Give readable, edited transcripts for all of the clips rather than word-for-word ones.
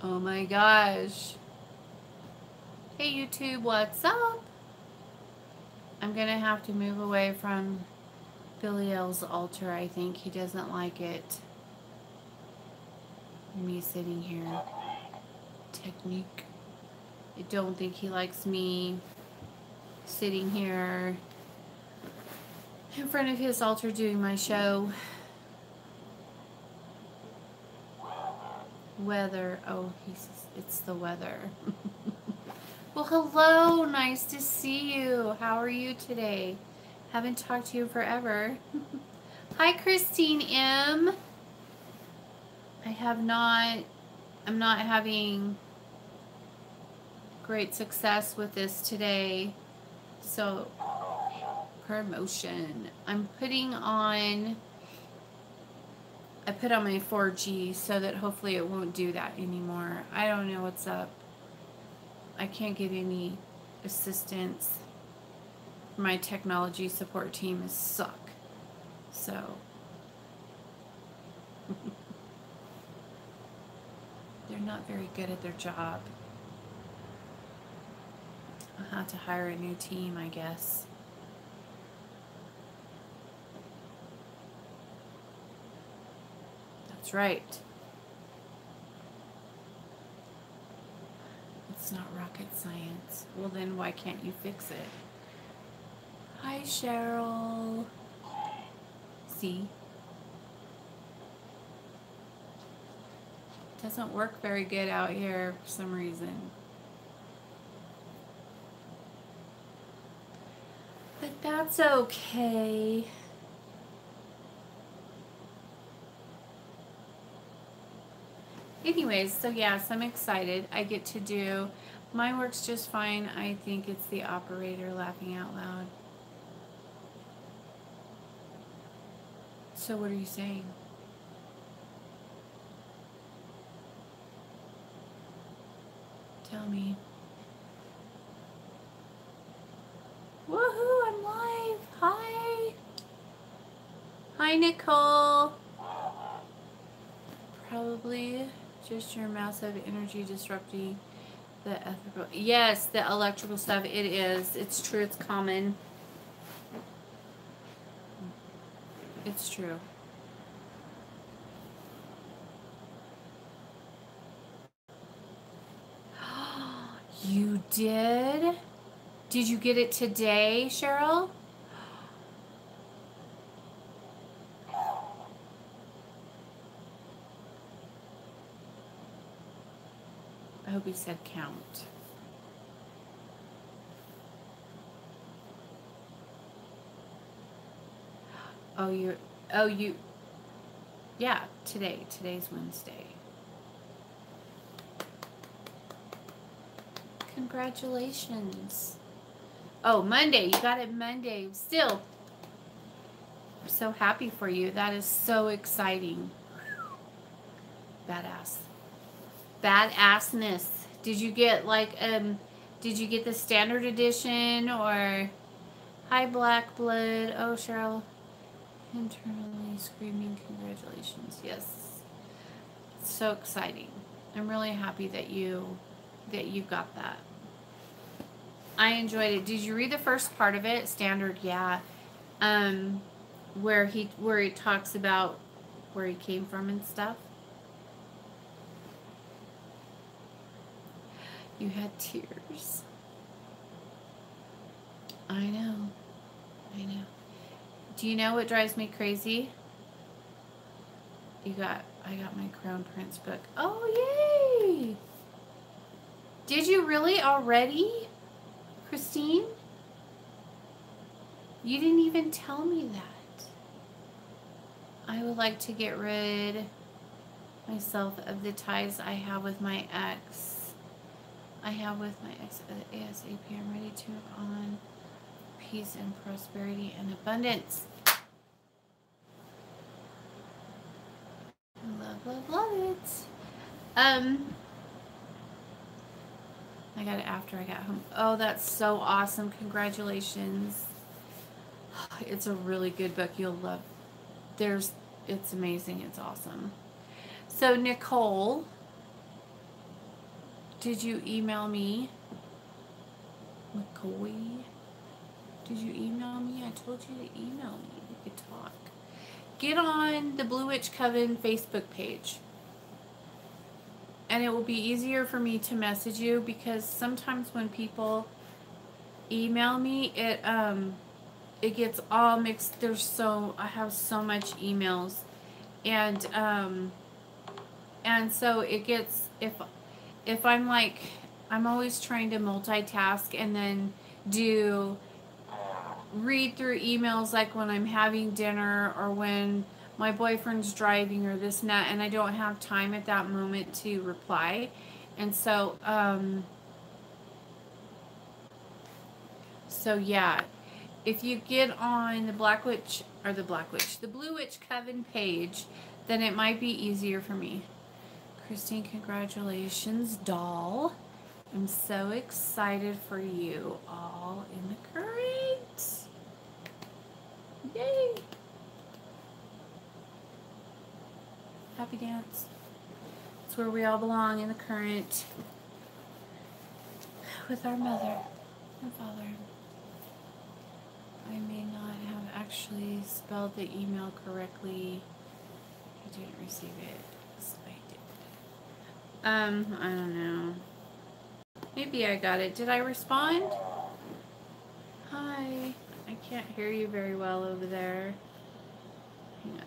Oh my gosh. Hey YouTube, what's up? I'm gonna have to move away from Billy L's altar. I think he doesn't like it. Me sitting here. Technique. I don't think he likes me sitting here in front of his altar doing my show. Weather. Oh, it's the weather. Well, hello. Nice to see you. How are you today? Haven't talked to you forever. Hi, Christine M. I'm not having great success with this today. So, promotion. I put on my 4G so that hopefully it won't do that anymore. I don't know what's up. I can't get any assistance. My technology support team suck. So they're not very good at their job. I'll have to hire a new team, I guess. That's right. It's not rocket science. Well, then why can't you fix it? Hi, Cheryl. See? Doesn't work very good out here for some reason. But that's okay. Anyways, so yes, I'm excited. I get to do, mine works just fine. I think it's the operator laughing out loud. So what are you saying? Tell me. Woohoo, I'm live. Hi. Hi, Nicole. Probably just your massive energy disrupting the ethical. Yes, the electrical stuff. It is. It's true. It's common. It's true. You did? Did you get it today, Cheryl? I hope he said count. Yeah, today's Wednesday. Congratulations. Oh, Monday, you got it Monday. Still, I'm so happy for you. That is so exciting. Badass. Badassness. Did you get did you get the standard edition or hi Black Blood? Oh, Cheryl. Internally screaming congratulations. Yes. So exciting. I'm really happy that you got that. I enjoyed it. Did you read the first part of it? Standard, yeah. Where he talks about where he came from and stuff. You had tears. I know. Do you know what drives me crazy? I got my Crown Prince book. Oh, yay! Did you really already, Christine? You didn't even tell me that. I would like to get rid myself of the ties I have with my ex. ASAP. I'm ready to move on. Peace and prosperity and abundance. Love it. I got it after I got home. Oh, that's so awesome. Congratulations. It's a really good book. You'll love. It's amazing. It's awesome. So Nicole, Did you email me? McCoy? Did you email me? I told you to email me. We could talk. Get on the Blue Witch Coven Facebook page. And it will be easier for me to message you because sometimes when people email me, it gets all mixed. I have so much emails. And so it gets, if I'm like, I'm always trying to multitask and then read through emails like when I'm having dinner or when my boyfriend's driving or this and that, and I don't have time at that moment to reply. And so, yeah, if you get on the the Blue Witch Coven page, then it might be easier for me. Christine, congratulations, doll. I'm so excited for you all in the current. Yay! Happy dance. It's where we all belong, in the current with our mother and father. I may not have actually spelled the email correctly. I didn't receive it. Yes, I did. I don't know. Maybe I got it. Did I respond? Hi. I can't hear you very well over there. Hang on.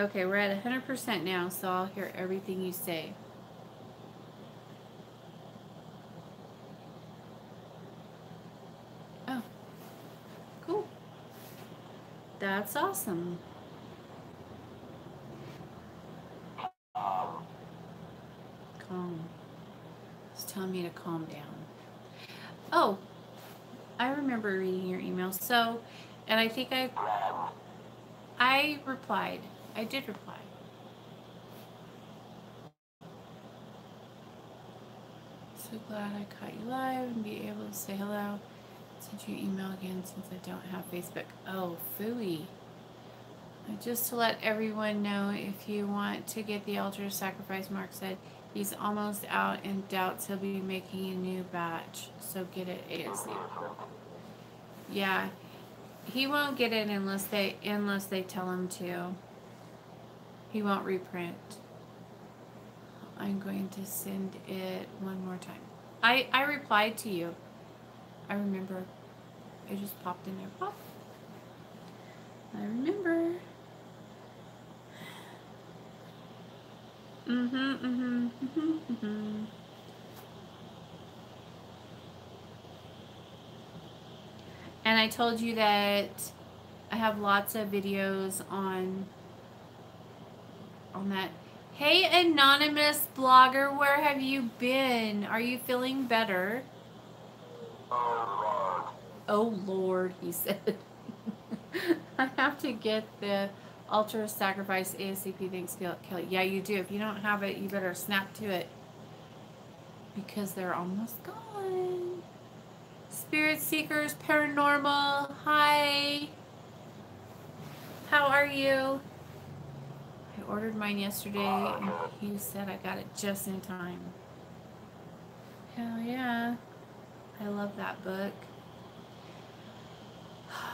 Okay, we're at 100% now, so I'll hear everything you say. Oh, cool. That's awesome. Calm. It's telling me to calm down. Oh, I remember reading your email. So, and I think I replied. I did reply. So glad I caught you live and be able to say hello. Send you email again since I don't have Facebook. Oh, phooey. Just to let everyone know, if you want to get the altar of sacrifice, Mark said he's almost out and doubts he'll be making a new batch. So get it ASAP. Yeah, he won't get it unless they tell him to. He won't reprint. I'm going to send it one more time. I replied to you. I remember. It just popped in there. Pop. I remember. And I told you that I have lots of videos on that. Hey, anonymous blogger, where have you been? Are you feeling better? Oh Lord, he said. I have to get the altar of sacrifice ASAP. Thanks, Kelly. Yeah, you do. If you don't have it, you better snap to it, because they're almost gone. Spirit Seekers Paranormal, hi. How are you? I ordered mine yesterday, and he said I got it just in time. Hell yeah. I love that book.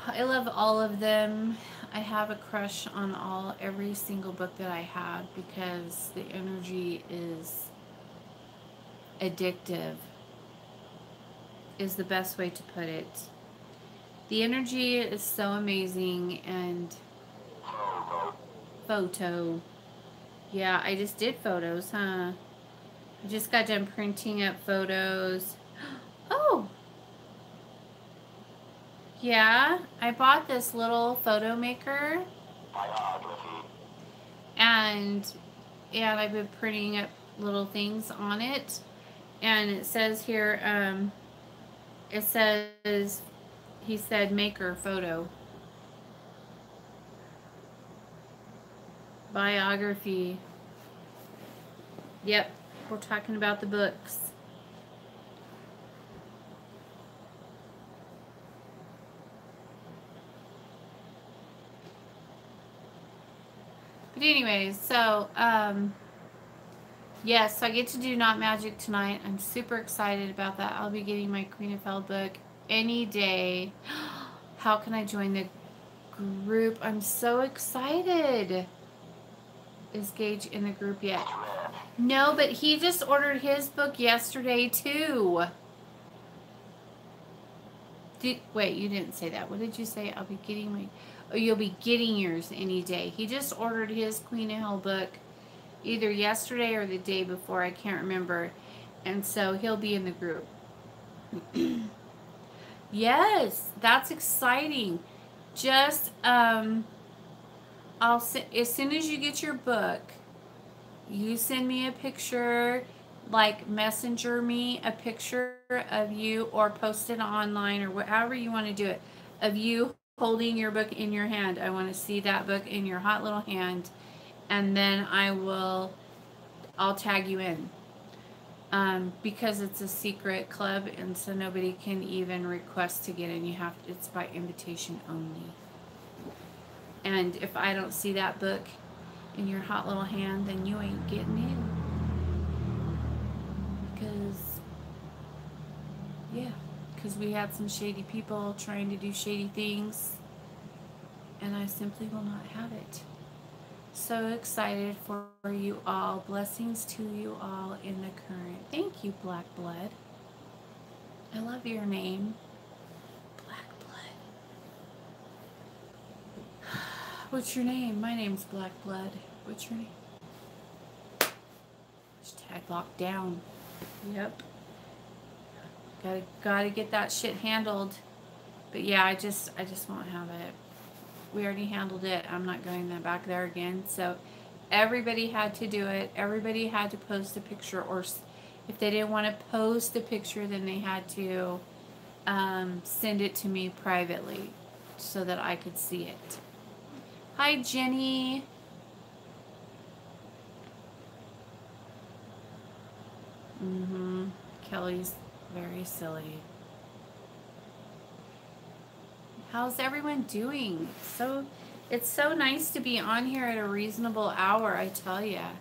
I love all of them. I have a crush on every single book that I have, because the energy is addictive, is the best way to put it. The energy is so amazing. And photo. Yeah, I just did photos, huh? I just got done printing up photos. Oh! Yeah, I bought this little photo maker. And I've been printing up little things on it. And it says here, it says, he said maker photo. Biography. Yep, we're talking about the books. But anyways, so, yes, so I get to do Not Magic tonight. I'm super excited about that. I'll be getting my Queen of Hell book any day. How can I join the group? I'm so excited. Is Gage in the group yet? No, but he just ordered his book yesterday too. Wait, you didn't say that. What did you say? I'll be getting my... Oh, you'll be getting yours any day. He just ordered his Queen of Hell book either yesterday or the day before. I can't remember. And so he'll be in the group. Yes, that's exciting. Just, as soon as you get your book, you send me a picture, like messenger me a picture of you, or post it online, or however you want to do it, of you holding your book in your hand. I want to see that book in your hot little hand, and then I'll tag you in. Because it's a secret club, and so nobody can even request to get in. It's by invitation only. And if I don't see that book in your hot little hand, then you ain't getting in. Because we had some shady people trying to do shady things, and I simply will not have it. So excited for you all. Blessings to you all in the current. Thank you, Black Blood. I love your name, Black Blood. What's your name? My name's Black Blood. What's your name? Hashtag locked down. Yep. Gotta get that shit handled. But yeah, I just won't have it. We already handled it. I'm not going back there again. So everybody had to do it. Everybody had to post a picture, or if they didn't want to post a picture, then they had to send it to me privately so that I could see it. Hi, Jenny. Kelly's very silly. How's everyone doing? It's so nice to be on here at a reasonable hour, I tell ya.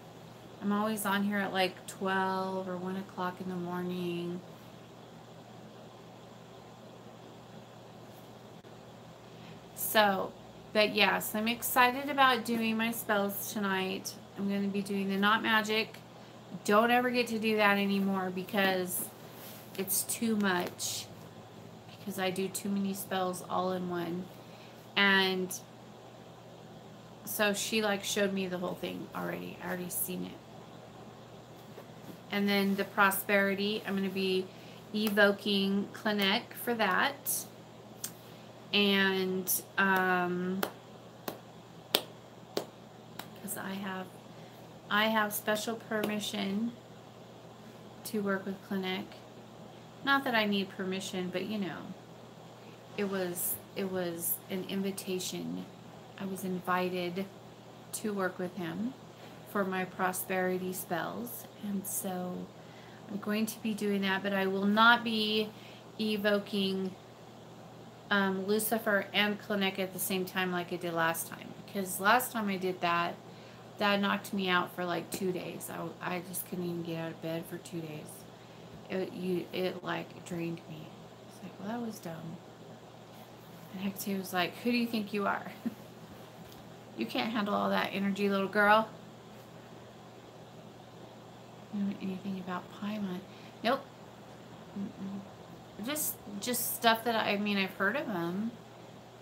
I'm always on here at like 12 or 1 o'clock in the morning. So, but yes, I'm excited about doing my spells tonight. I'm going to be doing the Not Magic. Don't ever get to do that anymore because it's too much. Because I do too many spells all in one. And so she like showed me the whole thing already. I already seen it. And then the Prosperity, I'm going to be evoking Clinic for that. And because I have special permission to work with Clinic. Not that I need permission, but you know, it was an invitation. I was invited to work with him for my prosperity spells, and so I'm going to be doing that, but I will not be evoking Lucifer and Clinic at the same time like I did last time, because last time I did that knocked me out for like 2 days. I just couldn't even get out of bed for 2 days. It like drained me. It's like, well, that was dumb. And Hecate was like, who do you think you are? You can't handle all that energy, little girl. You know anything about Paimon? Nope. Just stuff that I've heard of him.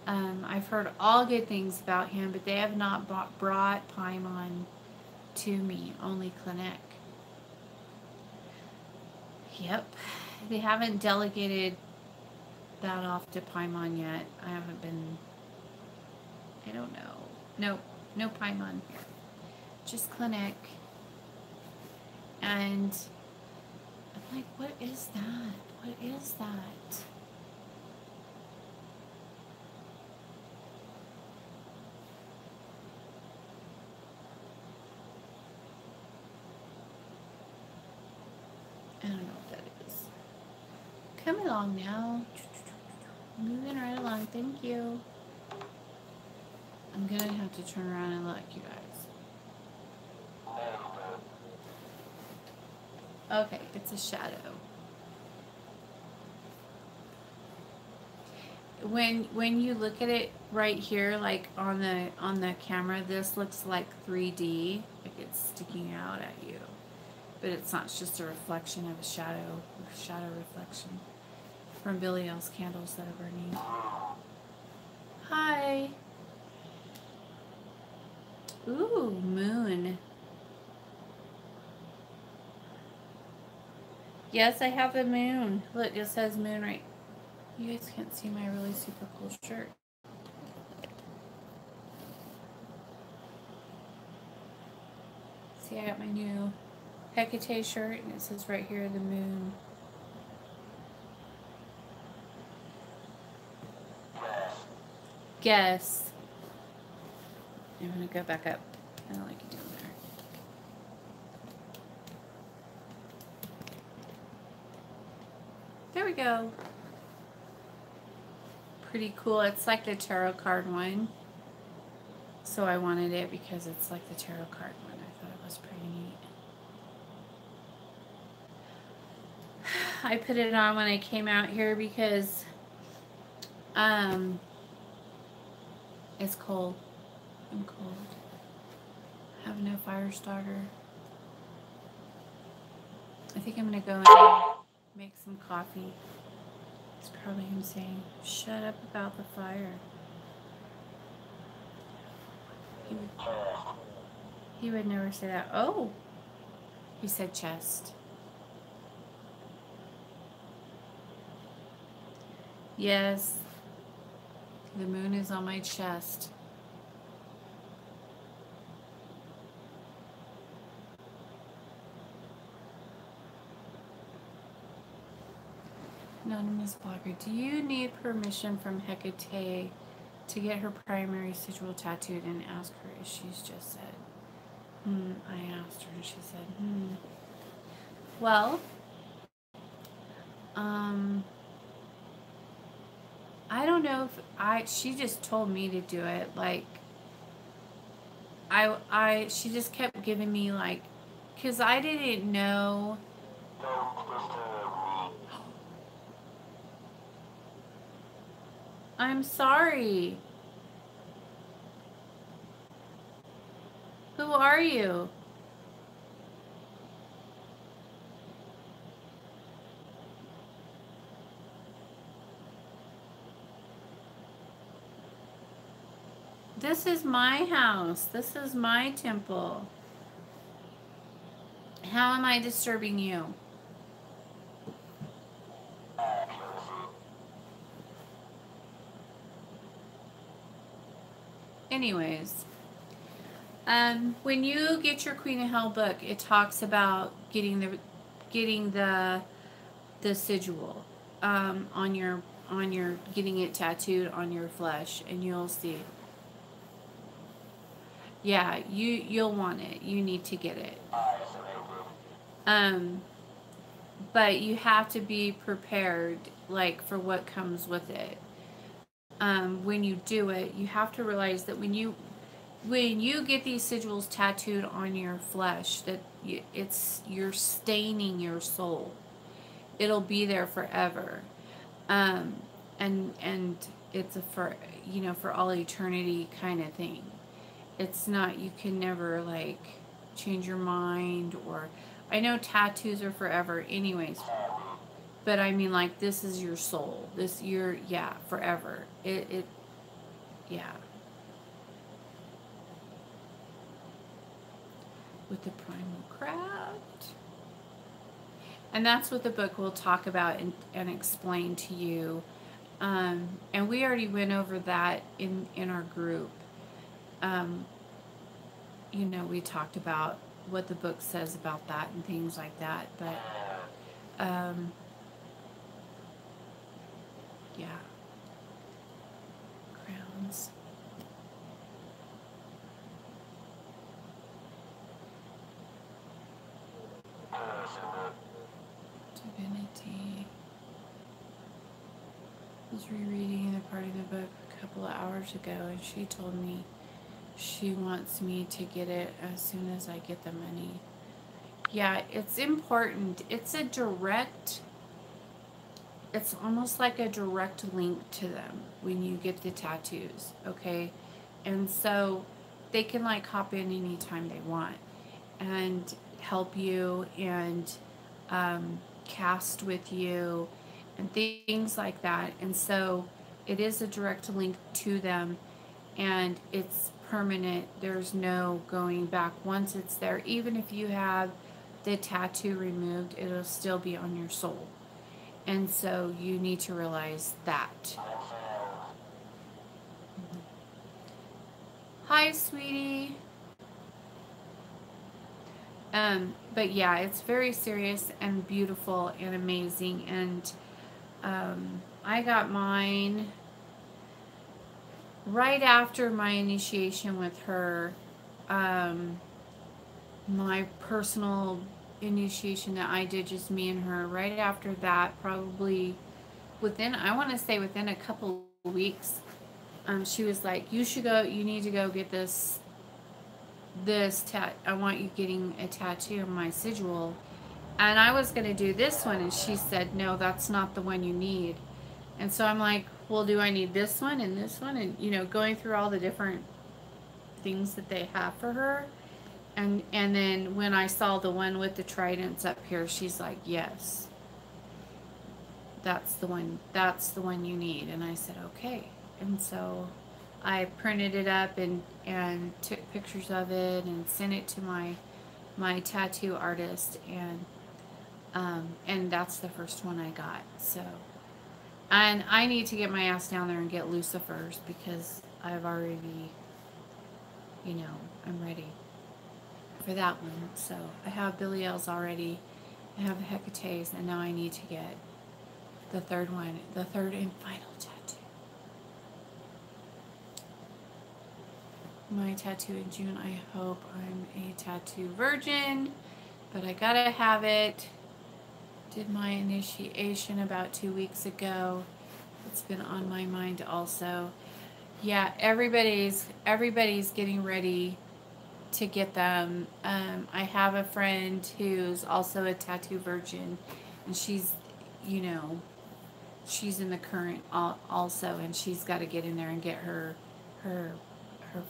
I've heard all good things about him, but they have not brought Paimon to me. Only Clinic. Yep. They haven't delegated that off to Paimon yet. I haven't been... I don't know. Nope. No Paimon here. Just Clinic. And I'm like, what is that? What is that? I don't know what that is. Come along now. Moving right along. Thank you. I'm gonna have to turn around and look, you guys. Okay, it's a shadow. When you look at it right here, like on the camera, this looks like 3D, like it's sticking out at you, but it's not. It's just a reflection of a shadow reflection from Billy L's candles that are burning. Hi. Ooh, moon. Yes, I have a moon. Look, it says moon right. You guys can't see my really super cool shirt. See, I got my new Hecate shirt, and it says right here the moon. Guess. I'm gonna go back up. I don't like it down there. There we go. Pretty cool. It's like the tarot card one. So I wanted it because it's like the tarot card one. I thought it was pretty neat. I put it on when I came out here because it's cold. I'm cold. I have no fire starter. I think I'm gonna go and make some coffee. It's probably him saying, "Shut up about the fire." He would never say that. Oh, he said chest. Yes, the moon is on my chest. Anonymous blogger, do you need permission from Hecate to get her primary sigil tattooed, and ask her if she's just said? I asked her and she said, Well, I don't know if she just told me to do it. Like, she just kept giving me like, cause I didn't know. I'm sorry. Who are you? This is my house. This is my temple. How am I disturbing you? Anyways, when you get your Queen of Hell book, it talks about getting the sigil on your getting it tattooed on your flesh, and you'll see. Yeah, you'll want it. You need to get it. But you have to be prepared, like, for what comes with it. When you do it, you have to realize that when you get these sigils tattooed on your flesh, that you're staining your soul. It'll be there forever, and it's for all eternity kind of thing. It's not, you can never like change your mind, or I know tattoos are forever anyways, but I mean, like, this is your soul. This, forever. Yeah. With the primal craft. And that's what the book will talk about and explain to you. And we already went over that in our group. We talked about what the book says about that and things like that. But, yeah. Crowns. Divinity. I was rereading the part of the book a couple of hours ago, and she told me She wants me to get it as soon as I get the money. Yeah, it's important. It's a direct, it's almost like a direct link to them when you get the tattoos, okay? And so they can like hop in anytime they want and help you and cast with you and things like that. And so it is a direct link to them, and it's permanent. There's no going back once it's there. Even if you have the tattoo removed, it'll still be on your soul. And so you need to realize that. Hi, sweetie. But yeah, it's very serious and beautiful and amazing. And I got mine right after my initiation with her. My personal initiation that I did, just me and her. Right after that, probably within, I want to say within a couple of weeks, she was like, "You should go. You need to go get this." I want you getting a tattoo of my sigil. And I was going to do this one, and she said, "No, that's not the one you need." And so I'm like, "Well, do I need this one and this one?" And, you know, going through all the different things that they have for her. And then when I saw the one with the tridents up here, she's like, "Yes, that's the one you need." And I said, "Okay." And so I printed it up and took pictures of it and sent it to my tattoo artist, and that's the first one I got. So, and I need to get my ass down there and get Lucifer's, because I've already, you know, I'm ready for that one. So I have Belial's already, I have Hecate's, and now I need to get the third one, the third and final tattoo. My tattoo in June. I hope I'm a tattoo virgin, but I gotta have it. Did my initiation about 2 weeks ago. It's been on my mind also. Yeah, everybody's getting ready to get them. I have a friend who's also a tattoo virgin, and she's, you know, she's in the current also, and she's got to get in there and get her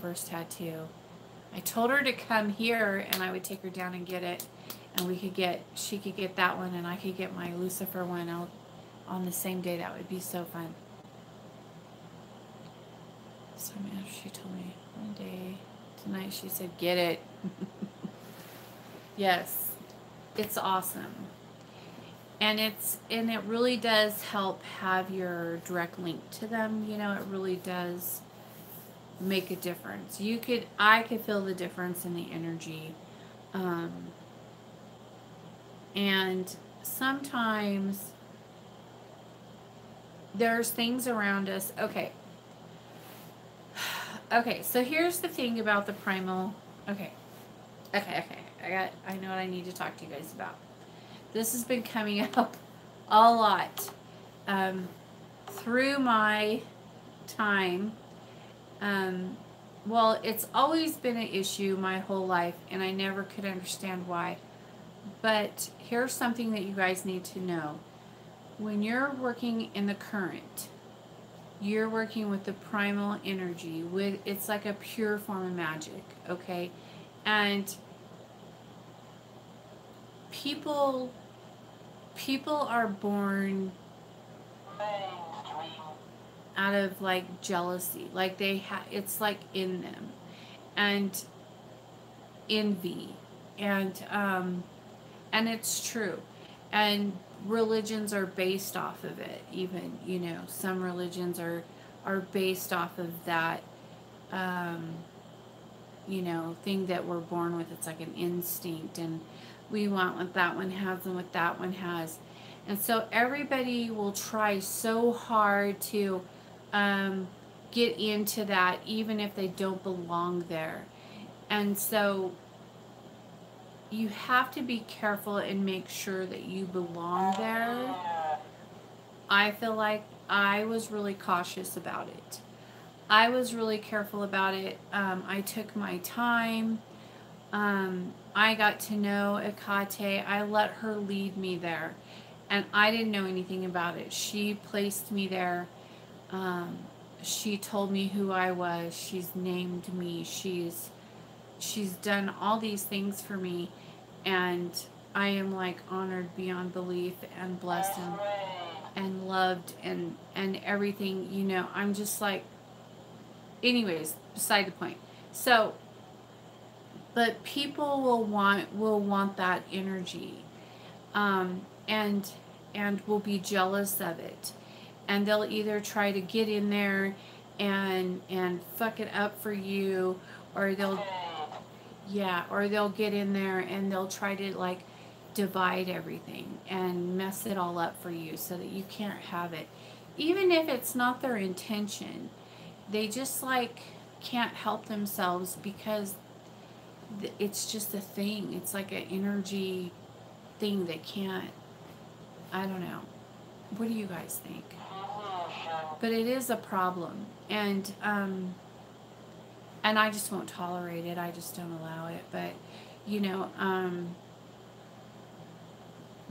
first tattoo. I told her to come here, and I would take her down and get it, and she could get that one, and I could get my Lucifer one out on the same day. That would be so fun. So she told me one day tonight, she said, "Get it." Yes, it's awesome. And it really does help have your direct link to them. You know, it really does make a difference. I could feel the difference in the energy. And sometimes there's things around us. Okay, so here's the thing about the primal. Okay. I know what I need to talk to you guys about. This has been coming up a lot through my time. Well, it's always been an issue my whole life, and I never could understand why. But here's something that you guys need to know. When you're working in the current, you're working with the primal energy. It's like a pure form of magic, okay? And people are born out of like jealousy, like it's like in them, and envy, and it's true, and religions are based off of it. Even, you know, some religions are based off of that you know, thing that we're born with. It's like an instinct, and we want what that one has and what that one has. And so everybody will try so hard to get into that, even if they don't belong there. And so you have to be careful and make sure that you belong there. I feel like I was really cautious about it. I was really careful about it. I took my time. I got to know Ekate. I let her lead me there. And I didn't know anything about it. She placed me there. Um, she told me who I was. She's named me. She's done all these things for me. And I am like honored beyond belief and blessed and loved and everything, you know. I'm just like, anyways, beside the point. So, but people will want that energy, um, and will be jealous of it, and they'll either try to get in there and fuck it up for you, or they'll get in there and they'll try to like divide everything and mess it all up for you so that you can't have it, even if it's not their intention. They just like can't help themselves because it's just a thing. It's like an energy thing that can't, I don't know. What do you guys think? But it is a problem, and I just won't tolerate it. I just don't allow it. But you know,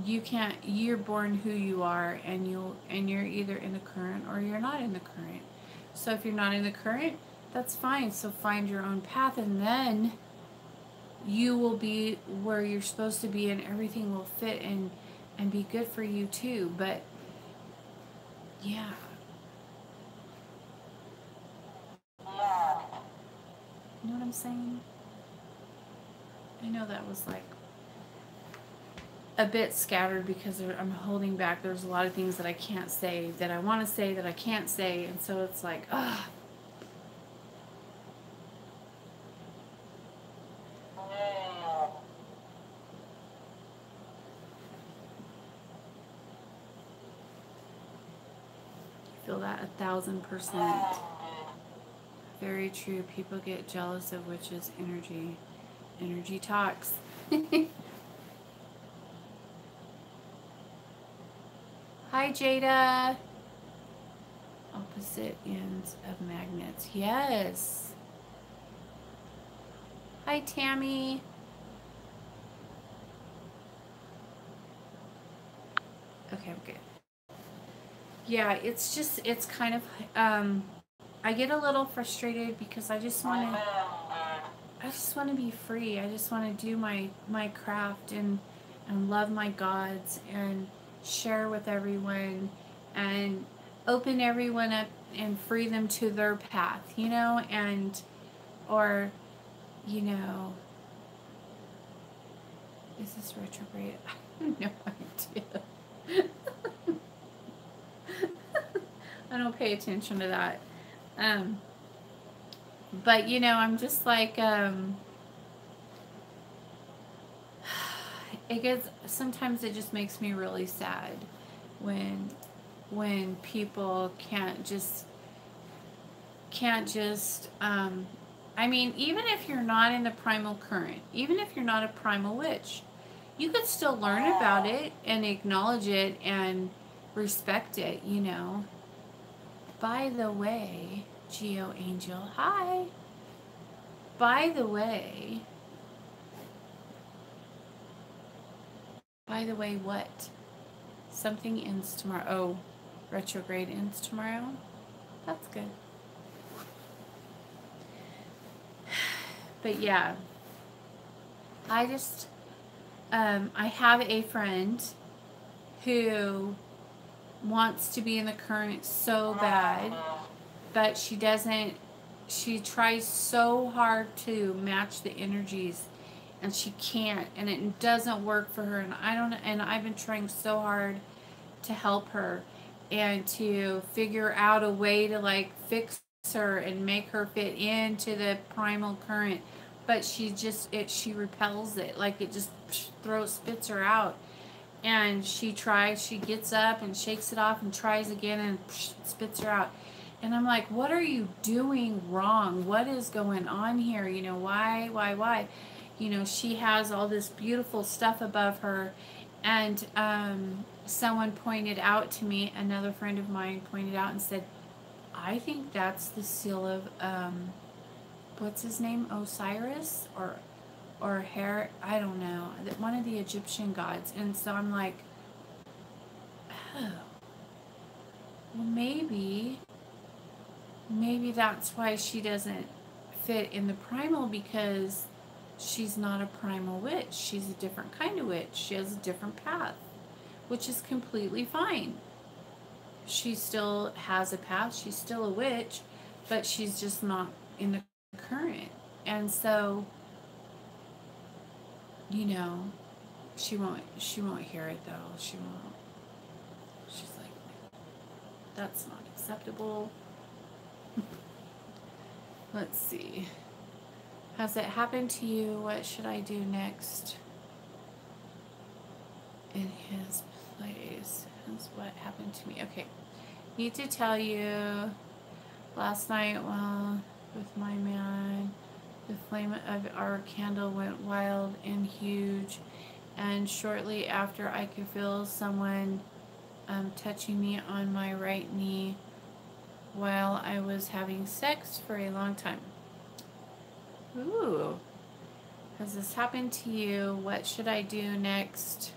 you can't. You're born who you are, and you're either in the current or you're not in the current. So if you're not in the current, that's fine. So find your own path, and then you will be where you're supposed to be, and everything will fit and be good for you too. But yeah. You know what I'm saying? I know that was like a bit scattered because I'm holding back. There's a lot of things that I can't say, that I want to say, that I can't say, and so it's like, ugh. Feel that 1,000%. Very true. People get jealous of witches' energy. Energy talks. Hi, Jada. Opposite ends of magnets. Yes. Hi, Tammy. Okay, I'm good. Yeah, it's just, it's kind of, I get a little frustrated because I just want to be free. I just want to do my craft and love my gods and share with everyone and open everyone up and free them to their path, you know, and, or, you know, is this retrograde? I have no idea. I don't pay attention to that. But you know, I'm just like, it gets, sometimes it just makes me really sad when people can't just, I mean, even if you're not in the primal current, even if you're not a primal witch, you could still learn about it and acknowledge it and respect it, you know. By the way, Geo Angel, hi. By the way, what? Something ends tomorrow. Oh, retrograde ends tomorrow? That's good. But yeah, I just, I have a friend who wants to be in the current so bad, but she doesn't, she tries so hard to match the energies and she can't, and it doesn't work for her, and I've been trying so hard to help her and to figure out a way to like fix her and make her fit into the primal current, but she repels it, like it just spits her out. And she gets up and shakes it off and tries again and spits her out. And I'm like, what are you doing wrong? What is going on here? You know, why? You know, she has all this beautiful stuff above her. And someone pointed out to me, another friend of mine pointed out and said, I think that's the seal of what's his name, Osiris or Her, I don't know, one of the Egyptian gods. And so I'm like, oh, well maybe that's why she doesn't fit in the primal, because she's not a primal witch. She's a different kind of witch. She has a different path, which is completely fine. She still has a path. She's still a witch, but she's just not in the current. And so, you know, she won't hear it though. She won't. She's like, that's not acceptable. Let's see. Has it happened to you? What should I do next? In his place. That's what happened to me. Okay. Need to tell you, last night while with my man, the flame of our candle went wild and huge, and shortly after I could feel someone touching me on my right knee while I was having sex for a long time. Ooh. Has this happened to you? What should I do next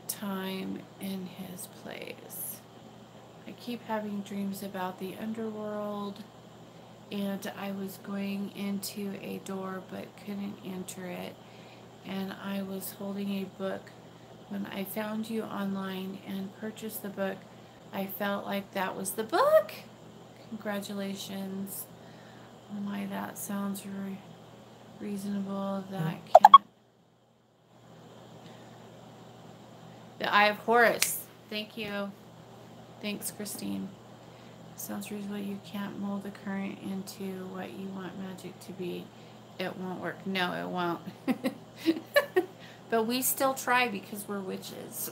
time in his place? I keep having dreams about the underworld, and I was going into a door but couldn't enter it, and I was holding a book when I found you online and purchased the book. I felt like that was the book. Congratulations. Oh my, that sounds reasonable. That can't. The Eye of Horus. Thank you. Thanks, Christine. Sounds reasonable. You can't mold the current into what you want magic to be. It won't work. No, it won't. But we still try because we're witches.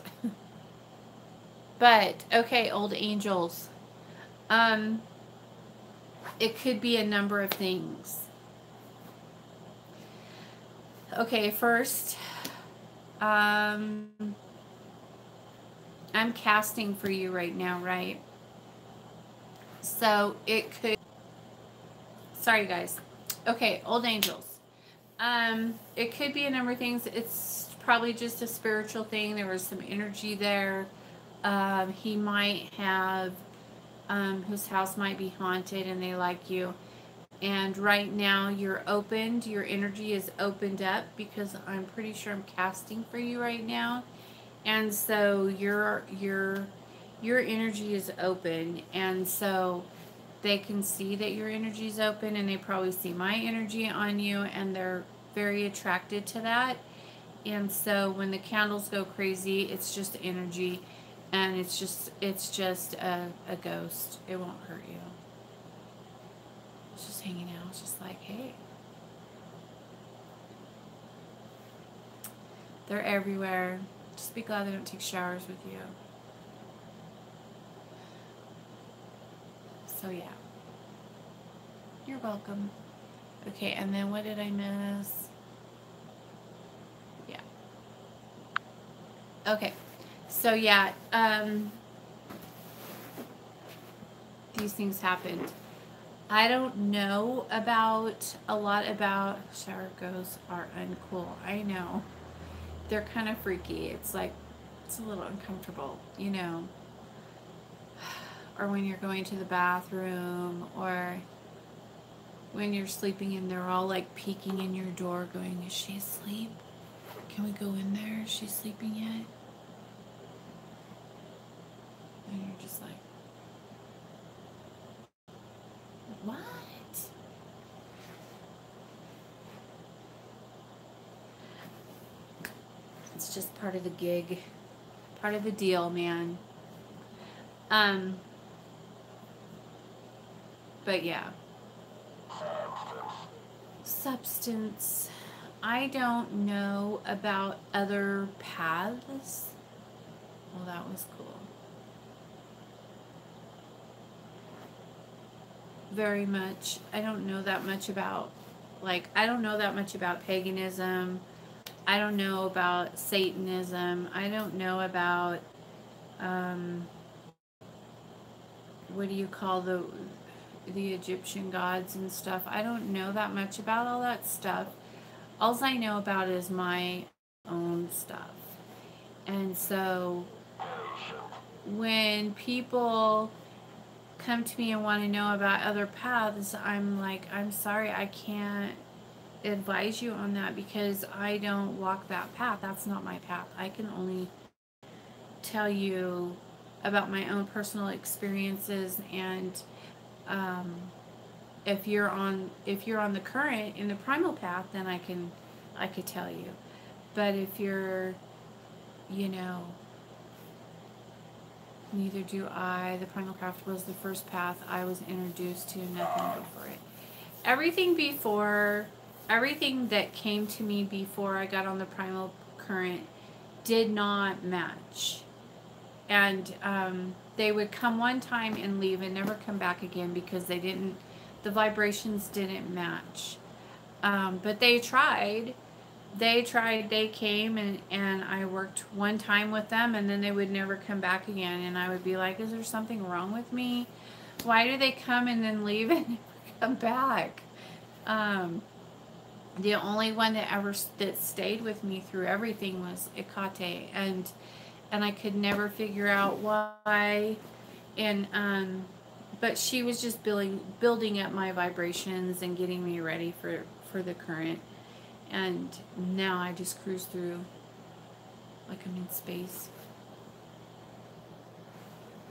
But, okay, old angels. It could be a number of things. Okay, first, I'm casting for you right now, right? So it could, sorry guys. Okay, old angels. It could be a number of things. It's probably just a spiritual thing. There was some energy there. He might have, his house might be haunted and they like you. And right now you're opened, your energy is opened up, because I'm pretty sure I'm casting for you right now. And so your energy is open, and so they can see that your energy is open, and they probably see my energy on you, and they're very attracted to that. And so when the candles go crazy, it's just energy, and it's just a ghost. It won't hurt you. It's just hanging out. It's just like, hey. They're everywhere. Just be glad they don't take showers with you. So yeah. You're welcome. Okay, and then what did I miss? Yeah. Okay. So yeah, these things happened. I don't know about a lot about shower ghosts are uncool. I know. They're kind of freaky. It's like, it's a little uncomfortable, you know. Or when you're going to the bathroom, or when you're sleeping and they're all like peeking in your door going, is she asleep? Can we go in there? Is she sleeping yet? And you're just like, what? It's just part of the gig, part of the deal, man. But yeah. Substance. I don't know about other paths. Well, that was cool. Very much. I don't know that much about, like, I don't know that much about paganism. I don't know about Satanism. I don't know about, what do you call the Egyptian gods and stuff. I don't know that much about all that stuff. All I know about is my own stuff. And so when people come to me and want to know about other paths, I'm like, I'm sorry, I can't advise you on that because I don't walk that path. That's not my path. I can only tell you about my own personal experiences, and um, if you're on the current in the primal path, then I could tell you. But if you're, you know, neither do I. The primal craft was the first path I was introduced to, nothing before it. Everything before, everything that came to me before I got on the primal current did not match. And they would come one time and leave and never come back again because the vibrations didn't match. But they tried. They came and I worked one time with them, and then they would never come back again. And I would be like, is there something wrong with me? Why do they come and then leave and never come back? The only one that stayed with me through everything was Ikate, and I could never figure out why. And but she was just building up my vibrations and getting me ready for the current. And now I just cruise through like I'm in space.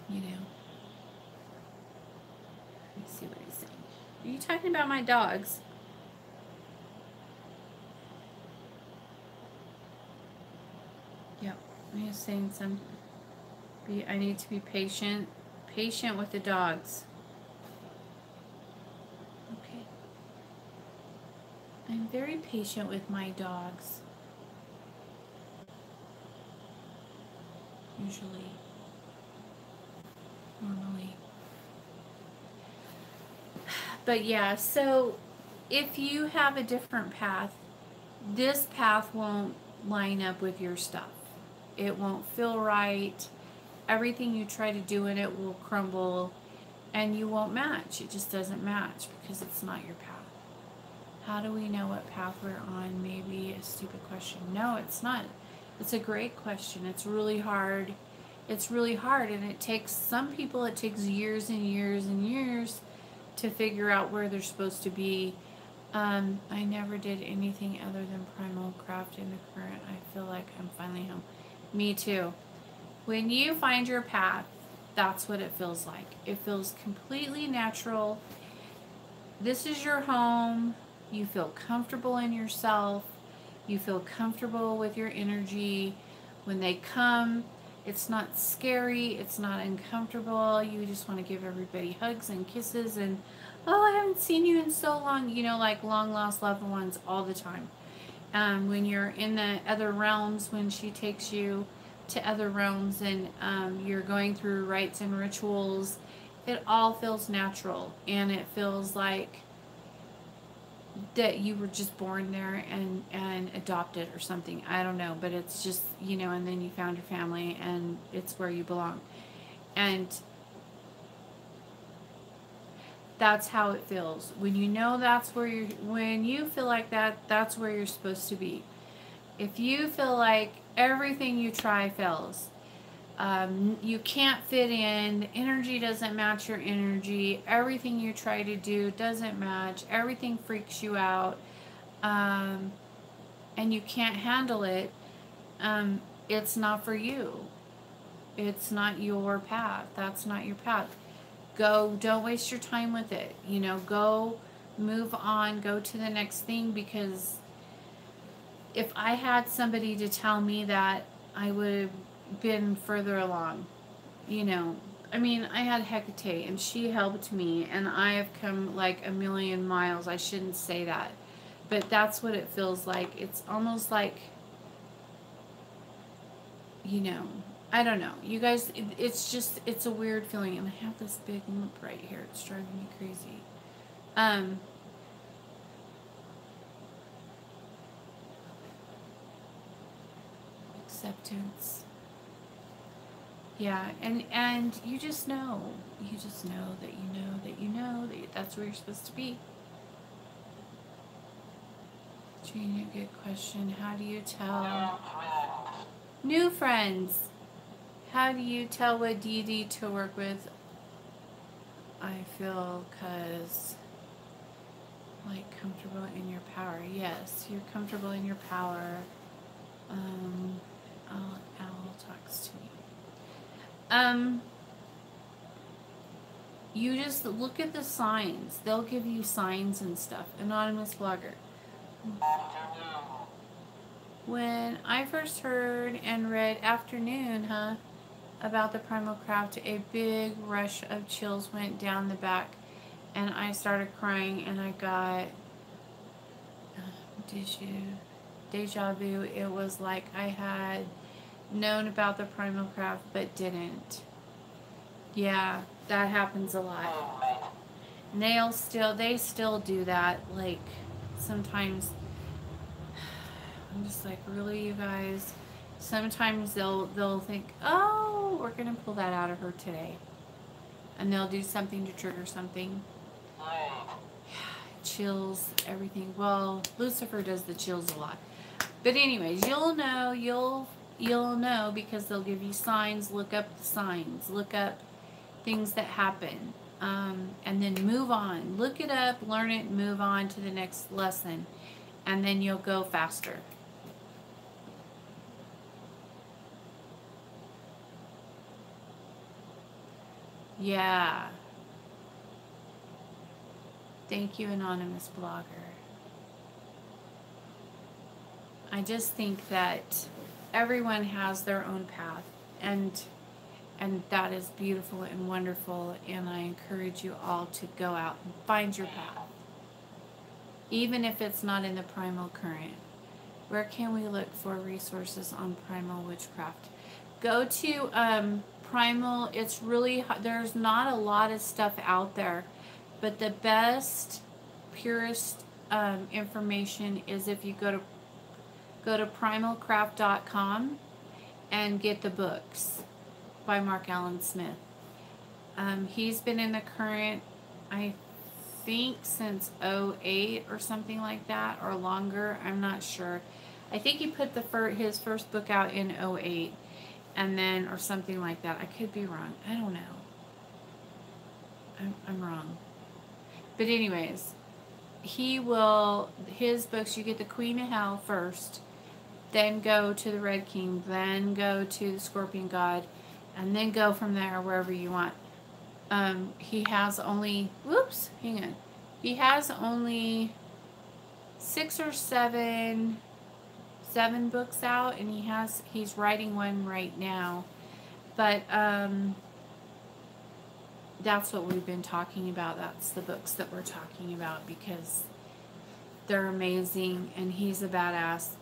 You know. Let me see what he's saying. Are you talking about my dogs? Yep. I'm just saying I need to be patient with the dogs. Okay. I'm very patient with my dogs. Usually. Normally. But yeah, so if you have a different path, this path won't line up with your stuff. It won't feel right. Everything you try to do in it will crumble, and you won't match. It just doesn't match because it's not your path. How do we know what path we're on? Maybe a stupid question. No, it's not. It's a great question. It's really hard. It's really hard, and it takes some people, it takes years and years and years to figure out where they're supposed to be. I never did anything other than primal craft in the current. I feel like I'm finally home. Me too. When you find your path, that's what it feels like. It feels completely natural. This is your home. You feel comfortable in yourself. You feel comfortable with your energy. When they come, it's not scary. It's not uncomfortable. You just want to give everybody hugs and kisses and, oh, I haven't seen you in so long. You know, like long lost loved ones all the time. When you're in the other realms, when she takes you to other realms and you're going through rites and rituals, it all feels natural, and it feels like that you were just born there and adopted or something. I don't know, but it's just, you know, and then you found your family and it's where you belong. And that's how it feels. When you know when you feel like that, that's where you're supposed to be. If you feel like everything you try fails, you can't fit in, the energy doesn't match your energy, everything you try to do doesn't match, everything freaks you out, and you can't handle it, it's not for you. It's not your path. That's not your path. Don't waste your time with it. You know, go move on, go to the next thing, because if I had somebody to tell me that, I would have been further along. You know, I mean, I had Hecate and she helped me, and I have come like a million miles. I shouldn't say that, but that's what it feels like. It's almost like, you know, I don't know. You guys, it's a weird feeling, and I have this big lump right here. It's driving me crazy. Acceptance. Yeah, and you just know. You just know that you know that you know that that's where you're supposed to be. Gina, good question. How do you tell? New friends. How do you tell what deity to work with? I feel because, like, comfortable in your power. Yes, you're comfortable in your power. Owl talks to me. You just look at the signs. They'll give you signs and stuff. Anonymous blogger. When I first heard and read Afternoon, about the Primal Craft, a big rush of chills went down the back, and I started crying, and I got deja vu. It was like I had known about the Primal Craft but didn't. Yeah, that happens a lot. And they still do that. Like, sometimes I'm just like, really, you guys? Sometimes they'll think, oh, we're gonna pull that out of her today, and they'll do something to trigger something. Chills, everything. Well, Lucifer does the chills a lot, but anyways, you'll know because they'll give you signs. Look up the signs. Look up things that happen, and then move on. Look it up, learn it, move on to the next lesson, and then you'll go faster. Yeah. Thank you, anonymous blogger. I just think that everyone has their own path, and that is beautiful and wonderful, and I encourage you all to go out and find your path. Even if it's not in the primal current. Where can we look for resources on primal witchcraft? Go to primal. It's really, there's not a lot of stuff out there, but the best, purest information is if you go to primalcraft.com and get the books by Mark Allen Smith. He's been in the current, I think, since 2008 or something like that, or longer. I'm not sure. I think he put his first book out in 2008, and then, or something like that. I could be wrong. I don't know. I'm wrong. But anyways, his books, you get the Queen of Hell first, then go to the Red King, then go to the Scorpion God, and then go from there wherever you want. He has only, he has only 6 or 7 books out, and he's writing one right now. But that's what we've been talking about. That's the books that we're talking about, because they're amazing, and he's a badass.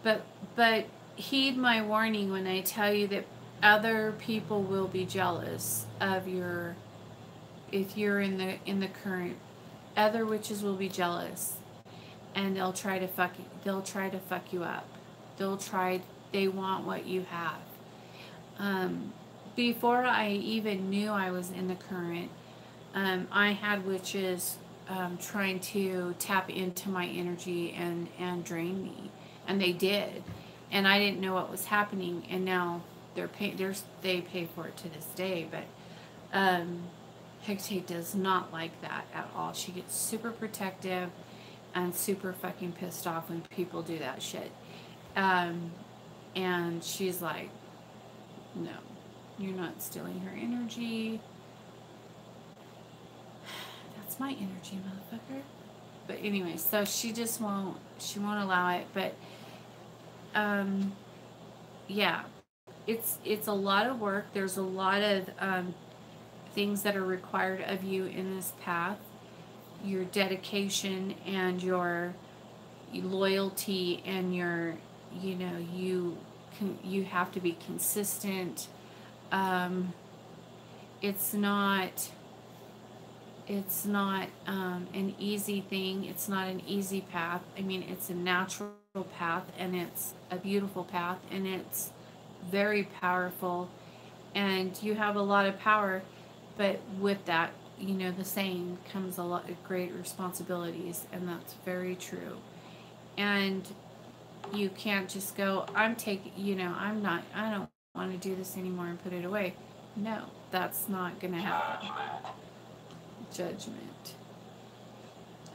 But heed my warning when I tell you that other people will be jealous of if you're in the current. Other witches will be jealous, and they'll try to fuck you up. They want what you have. Before I even knew I was in the current, I had witches trying to tap into my energy and drain me, and they did, and I didn't know what was happening, and now they pay for it to this day. But Hecate does not like that at all. She gets super protective and super fucking pissed off when people do that shit. And she's like, no, you're not stealing her energy. That's my energy, motherfucker. But anyway, so she won't allow it. But yeah, it's a lot of work. There's a lot of things that are required of you in this path. Your dedication and your loyalty, and you have to be consistent. It's not an easy thing. It's not an easy path. I mean, it's a natural path, and it's a beautiful path, and it's very powerful. and you have a lot of power, but with that, the saying comes a lot of great responsibilities, and that's very true. And you can't just go, I'm taking, I don't want to do this anymore and put it away. No, that's not going to happen. Judgment.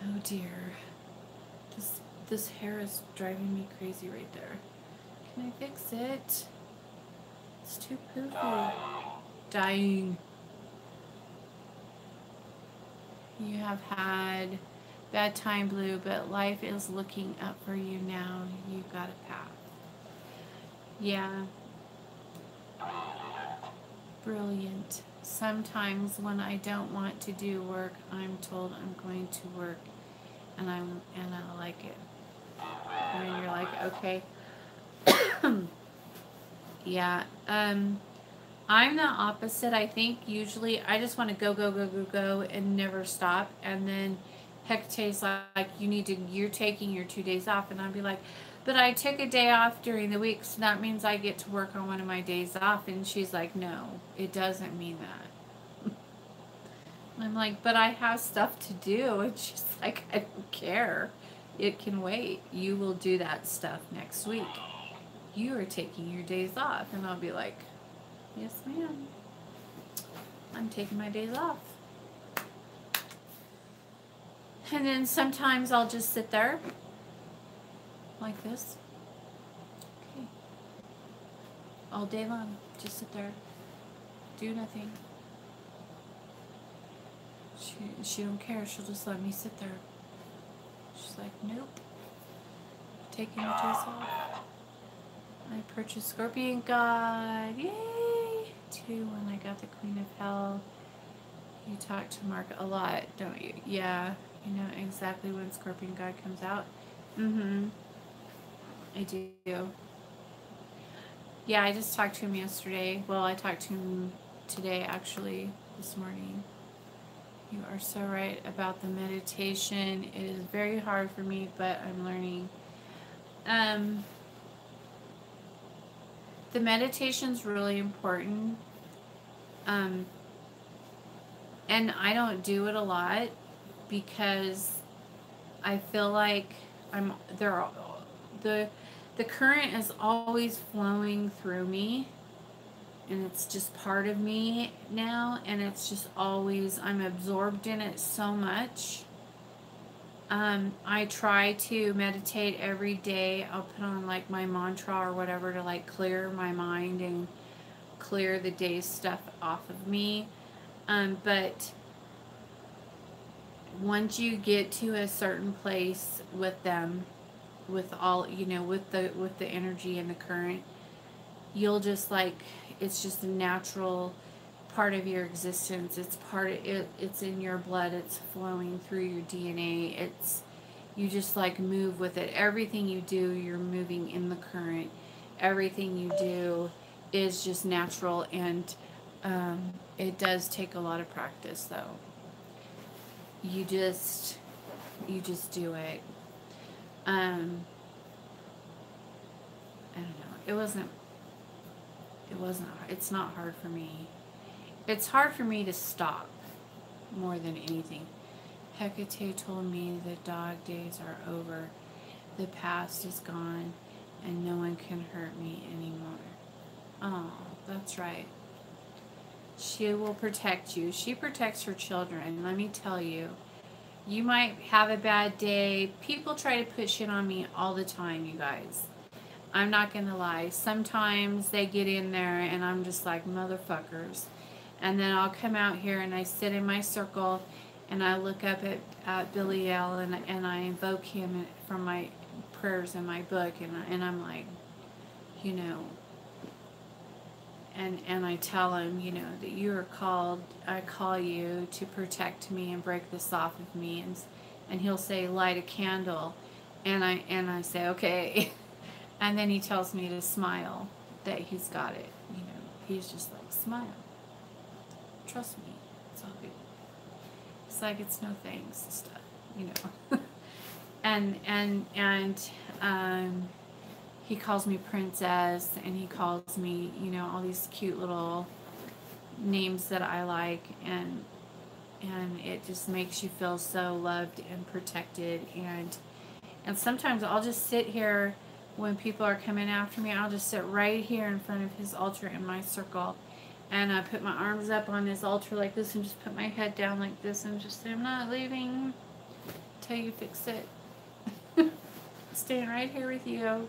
Oh dear. This hair is driving me crazy right there. Can I fix it? It's too poofy. Dying. You have had bad time, Blue, but life is looking up for you now. You got a path. Yeah. Brilliant. Sometimes when I don't want to do work, I'm told I'm going to work, and I like it. And you're like, okay. Yeah. I'm the opposite. I think usually I just want to go and never stop. And then Hecate's like, you're taking your 2 days off. And I'd be like, but I took a day off during the week, so that means I get to work on one of my days off. And she's like, no, it doesn't mean that. I'm like, but I have stuff to do. And she's like, I don't care. It can wait. You will do that stuff next week. You are taking your days off. And I'll be like, yes, ma'am. I'm taking my days off. And then sometimes I'll just sit there like this. Okay. All day long. Just sit there. Do nothing. She don't care. She'll just let me sit there. She's like, nope. Taking your days off. I purchased Scorpion God. Yay! Too, when I got the Queen of Hell. You talk to Mark a lot, don't you? Yeah. You know exactly when Scorpion God comes out. Mm-hmm. I do. Yeah, I just talked to him yesterday. Well, I talked to him today, actually, this morning. You are so right about the meditation. It is very hard for me, but I'm learning. The meditation's really important. And I don't do it a lot because I feel like the current is always flowing through me, and it's just part of me now, and it's just always, I'm absorbed in it so much. I try to meditate every day. I'll put on like my mantra or whatever to like clear my mind and clear the day's stuff off of me. But once you get to a certain place with them, with all, with the energy and the current, you'll just like, it's just a natural part of your existence. It's part of it. It's in your blood. It's flowing through your DNA. You just like move with it. Everything you do, you're moving in the current. Everything you do is just natural, and it does take a lot of practice, though. You just do it. I don't know. It's not hard for me. It's hard for me to stop more than anything. Hecate told me the dog days are over. The past is gone, and no one can hurt me anymore. Oh, that's right. She will protect you. She protects her children. Let me tell you. You might have a bad day. People try to put shit on me all the time, you guys. I'm not going to lie. Sometimes they get in there and I'm just like, motherfuckers. And then I'll come out here and I sit in my circle and I look up at Billy L. and I invoke him from my prayers in my book. And I'm like, and I tell him, that you are called, I call you to protect me and break this off of me. And he'll say, light a candle. And I say, okay. And then he tells me to smile, that he's got it. He's just like, smile. Trust me. It's all good. It's like, it's no thanks and stuff, and he calls me princess, and he calls me, all these cute little names that I like, and it just makes you feel so loved and protected. And sometimes I'll just sit here when people are coming after me. I'll just sit right here in front of his altar in my circle, and I put my arms up on his altar like this, and just put my head down like this, and just say, I'm not leaving till you fix it. Staying right here with you.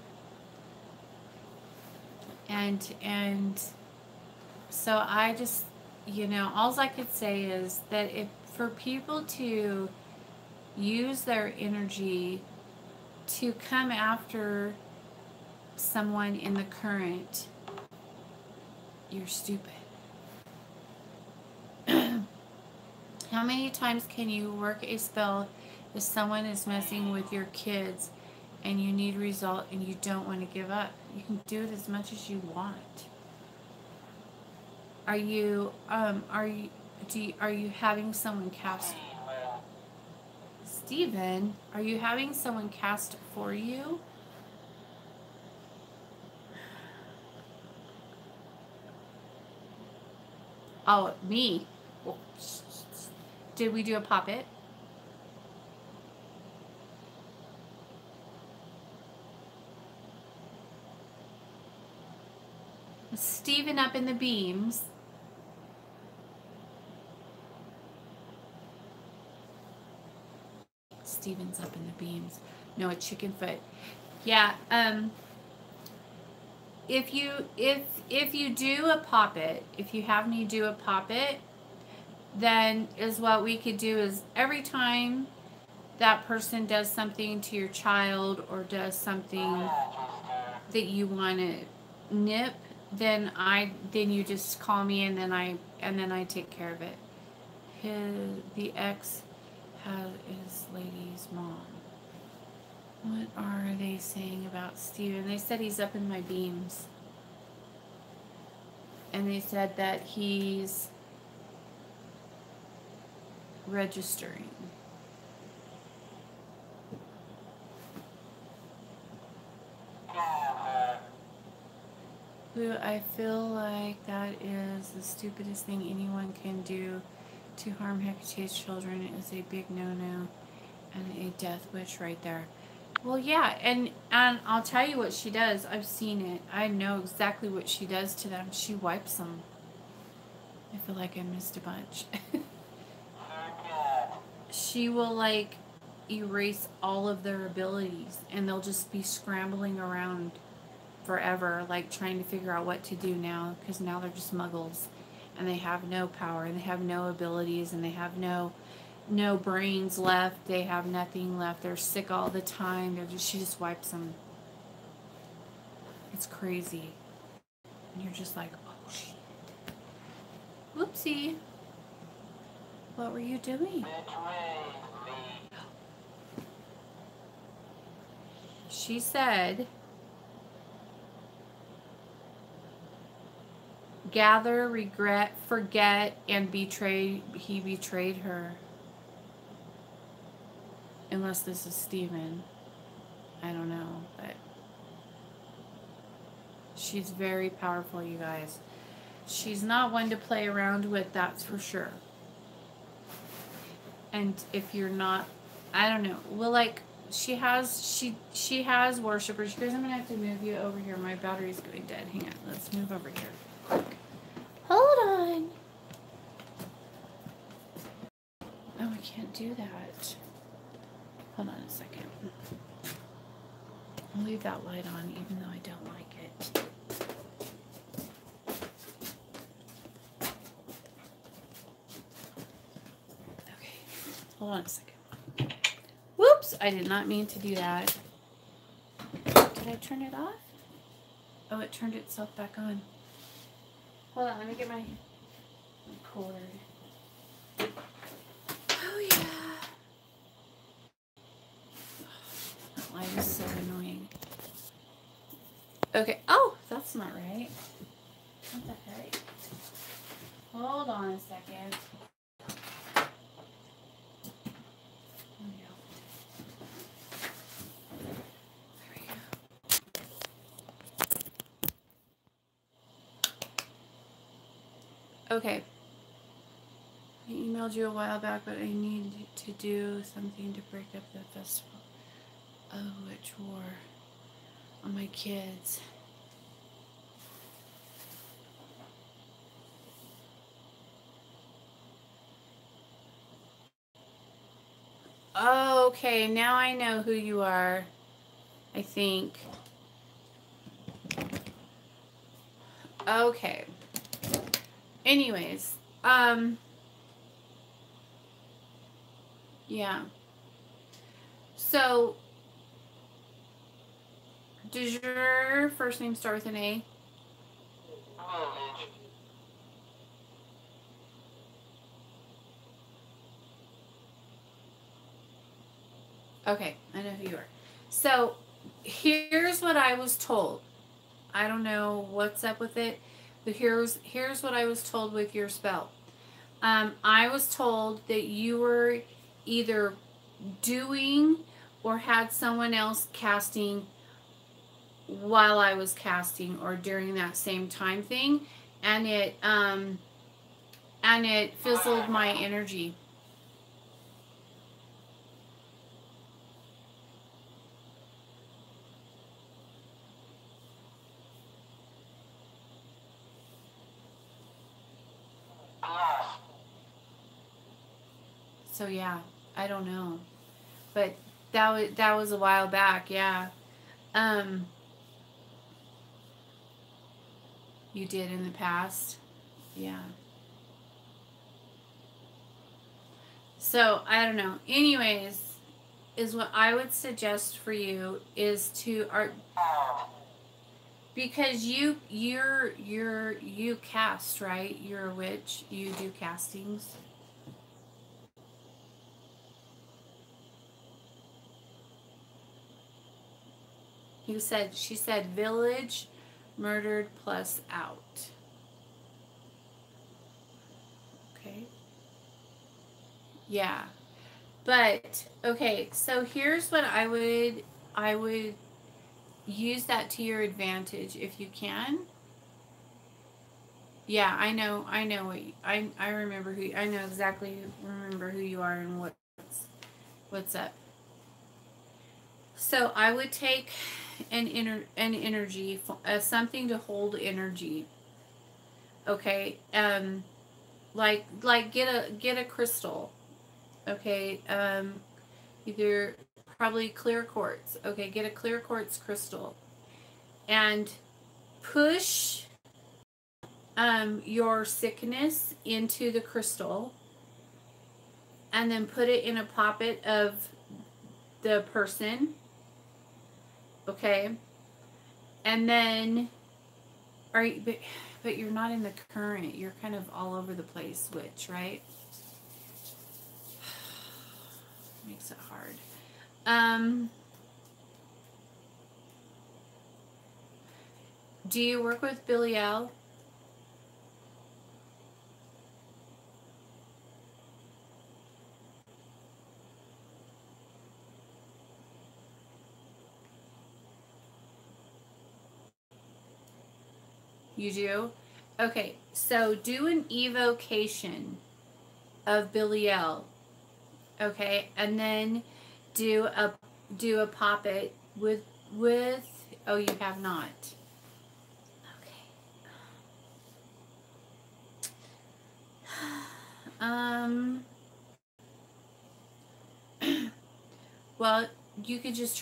And so I just, all I could say is that if for people to use their energy to come after someone in the current, you're stupid. How many times can you work a spell if someone is messing with your kids and you need result and you don't want to give up? You can do it as much as you want. Are you having someone cast? Stephen, are you having someone cast for you? Oh, me. Well, did we do a pop-it? Stephen up in the beams. Stephen's up in the beams. No, a chicken foot. Yeah, if you do a pop-it, if you have me do a pop-it, then is what we could do is every time that person does something to your child or does something that you want to nip, then you just call me, and then I take care of it. The ex is lady's mom. What are they saying about Steven? They said he's up in my beams. And they said that he's registering. Blue, I feel like that is the stupidest thing anyone can do. To harm Hecate's children is a big no-no, and a death wish right there. Well, yeah, and I'll tell you what she does. I've seen it. I know exactly what she does to them. She wipes them. I feel like I missed a bunch. She will, like, erase all of their abilities, and they'll just be scrambling around forever, like, trying to figure out what to do now, because now they're just muggles, and they have no power, and they have no abilities, and they have no brains left. They have nothing left. They're sick all the time. She just wipes them. It's crazy. And you're just like, oh shit. Whoopsie. What were you doing? She said, gather, regret, forget, and betray. He betrayed her. Unless this is Stephen. I don't know, but she's very powerful, you guys. She's not one to play around with, that's for sure. And if you're not, I don't know. Well, like, she has worshipers. You guys, I'm gonna have to move you over here. My battery's going dead. Hang on, let's move over here quick. Hold on. Oh, I can't do that. Hold on a second. I'll leave that light on even though I don't like it. Okay, hold on a second. Whoops, I did not mean to do that. Did I turn it off? Oh, it turned itself back on. Hold on, let me get my cord. Oh, yeah. That light is so annoying. Okay. Oh, that's not right. What the heck? Hold on a second. Okay. I emailed you a while back, but I need to do something to break up the festival. Oh, which war on my kids. Okay, now I know who you are, I think. Okay. Anyways, yeah. So, does your first name start with an A? Okay, I know who you are. So, here's what I was told. I don't know what's up with it, but here's what I was told with your spell. I was told that you were either doing or had someone else casting while I was casting or during that same time thing, and it fizzled my energy. So yeah, I don't know, but that was a while back. Yeah, um, you did in the past. Yeah. So I don't know. Anyways, is what I would suggest for you is to art because you cast, right? You're a witch. You do castings. She said village murdered plus out. Okay. Yeah. But okay, so here's what I would use that to your advantage if you can. Yeah, I know I remember I know exactly remember who you are and what's up. So I would take an energy, something to hold energy. Okay, like get a crystal. Okay, either probably clear quartz. Okay, get a clear quartz crystal and push your sickness into the crystal, and then put it in a pocket of the person. Okay, and then are you, but you're not in the current. You're kind of all over the place, witch, right? Makes it hard. Do you work with Billy L? You do? Okay, so do an evocation of Billy L. Okay, and then do a poppet with oh, you have not. Okay. Well, you could just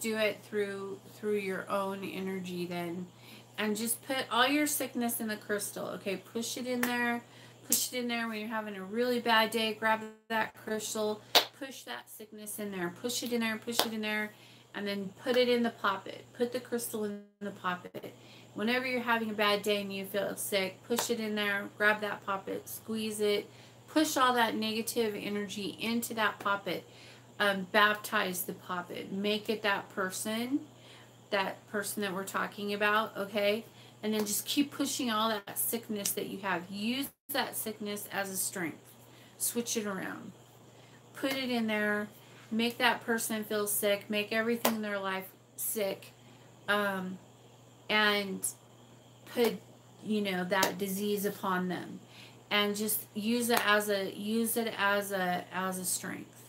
do it through your own energy then, and just put all your sickness in the crystal. Okay, push it in there. Push it in there when you're having a really bad day. Grab that crystal, push that sickness in there. Push it in there, push it in there, and then put it in the poppet. Put the crystal in the poppet. Whenever you're having a bad day and you feel sick, push it in there. Grab that poppet, squeeze it, push all that negative energy into that poppet. Baptize the poppet. Make it that person that we're talking about, okay? And then just keep pushing all that sickness that you have. Use that sickness as a strength. Switch it around. Put it in there. Make that person feel sick. Make everything in their life sick. And put you know, that disease upon them, and just use it as a strength.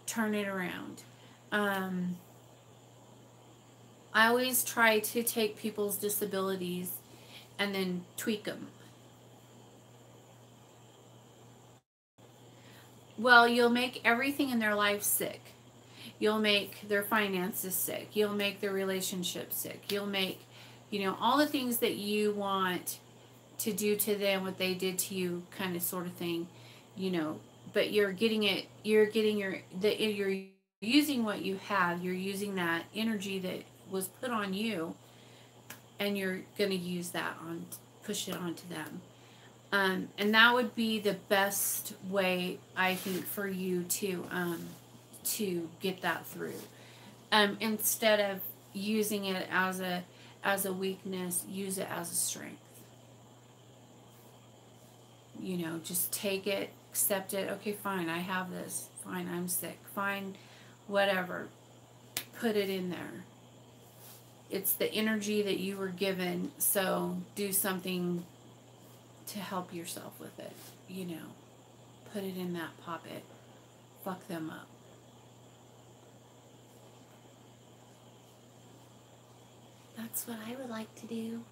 Turn it around. I always try to take people's disabilities and then tweak them. Well, you'll make everything in their life sick. You'll make their finances sick. You'll make their relationship sick. You'll make, you know, all the things that you want to do to them what they did to you, kind of sort of thing, you know. But you're using what you have. You're using that energy that was put on you, and you're going to use that on, push it onto them. And that would be the best way, I think, for you to get that through. Instead of using it as a weakness, use it as a strength. You know, just take it, accept it. Okay, fine, I have this. Fine, I'm sick. Fine, whatever. Put it in there. It's the energy that you were given, so do something to help yourself with it, you know. Put it in that poppet. Fuck them up. That's what I would like to do.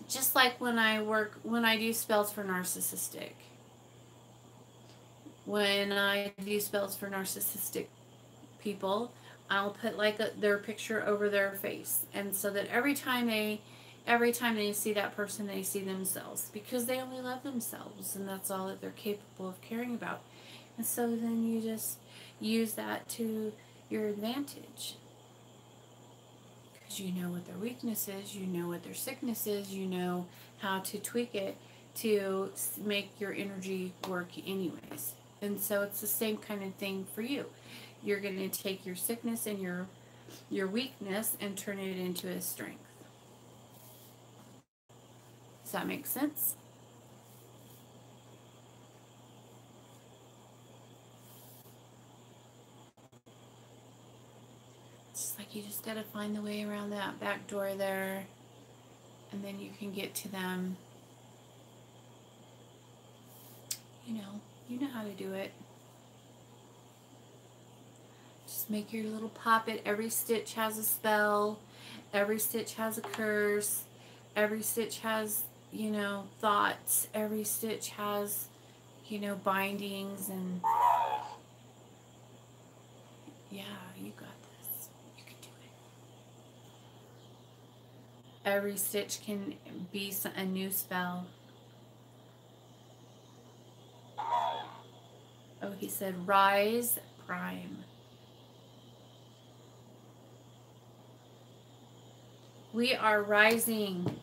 Just like when I do spells for narcissistic. When I do spells for narcissistic people, I'll put like their picture over their face, and so that every time they see that person, they see themselves, because they only love themselves, and that's all that they're capable of caring about. And so then you just use that to your advantage, because you know what their weakness is, you know what their sickness is, you know how to tweak it to make your energy work anyways. And so it's the same kind of thing for you. You're going to take your sickness and your weakness and turn it into a strength. Does that make sense? It's like you just got to find the way around that back door there, and then you can get to them. You know how to do it. Just make your little poppet. Every stitch has a spell. Every stitch has a curse. Every stitch has, you know, thoughts. Every stitch has, you know, bindings, and yeah, you got this. You can do it. Every stitch can be a new spell. Oh, he said rise prime. We are rising.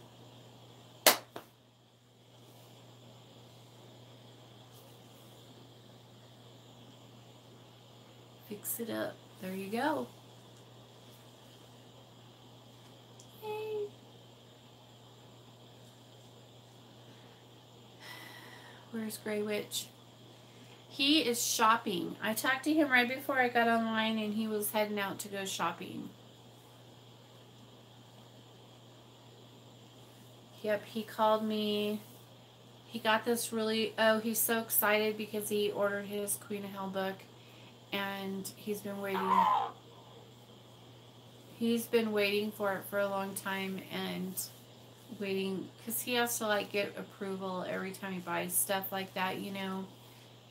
Fix it up. There you go. Yay. Where's Grey Witch? He is shopping. I talked to him right before I got online, and he was heading out to go shopping. Yep, he called me. He got this really... Oh, he's so excited because he ordered his Queen of Hell book, and he's been waiting. He's been waiting for it for a long time, and waiting because he has to like get approval every time he buys stuff like that, you know.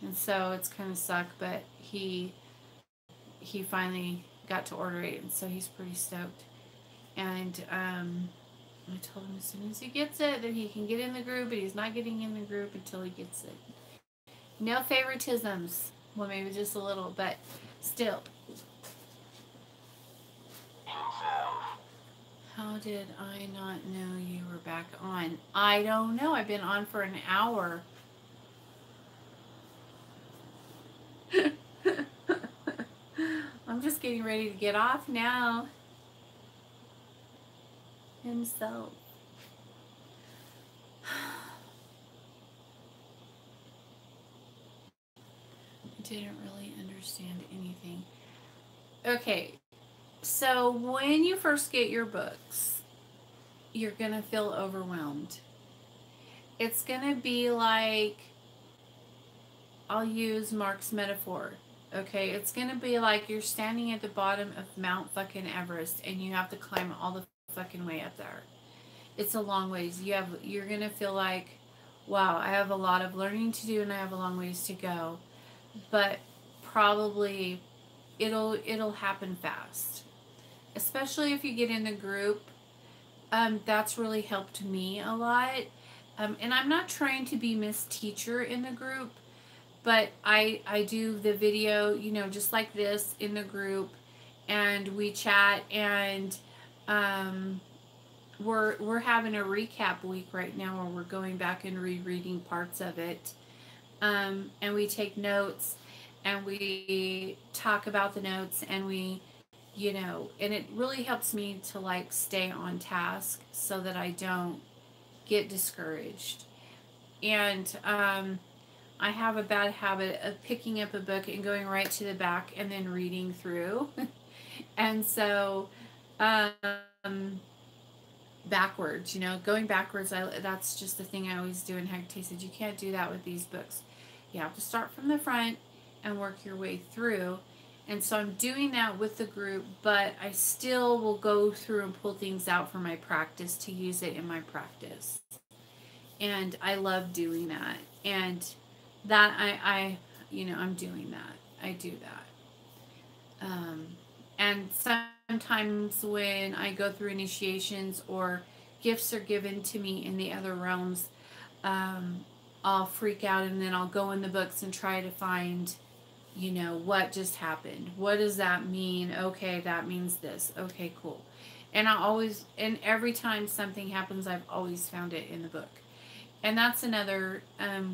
And so it's kind of suck, but he finally got to order it, and so he's pretty stoked. And I told him as soon as he gets it that he can get in the group, but he's not getting in the group until he gets it. No favoritisms. Well, maybe just a little, but still. How did I not know you were back on? I don't know. I've been on for an hour. I'm just getting ready to get off now. Himself. I didn't really understand anything. Okay, so when you first get your books, you're going to feel overwhelmed. It's going to be like, I'll use Mark's metaphor. Okay, it's going to be like you're standing at the bottom of Mount fucking Everest and you have to climb all the fucking way up there. It's a long ways. You're going to feel like, wow, I have a lot of learning to do and I have a long ways to go. But probably it'll happen fast. Especially if you get in a group. That's really helped me a lot. And I'm not trying to be Miss Teacher in the group, but I do the video, you know, just like this in the group, and we chat, and we're having a recap week right now where we're going back and rereading parts of it, and we take notes and we talk about the notes, and we, you know, and it really helps me to like stay on task so that I don't get discouraged. And I have a bad habit of picking up a book and going right to the back and then reading through. And so backwards, you know, going backwards, that's just the thing I always do. And Hecate said, you can't do that with these books. You have to start from the front and work your way through. And so I'm doing that with the group, but I still will go through and pull things out for my practice to use it in my practice. And I love doing that. And that I you know, I'm doing that. I do that. And sometimes when I go through initiations or gifts are given to me in the other realms, I'll freak out and then I'll go in the books and try to find, you know, what just happened. What does that mean? Okay, that means this. Okay, cool. And and every time something happens, I've always found it in the book. And that's another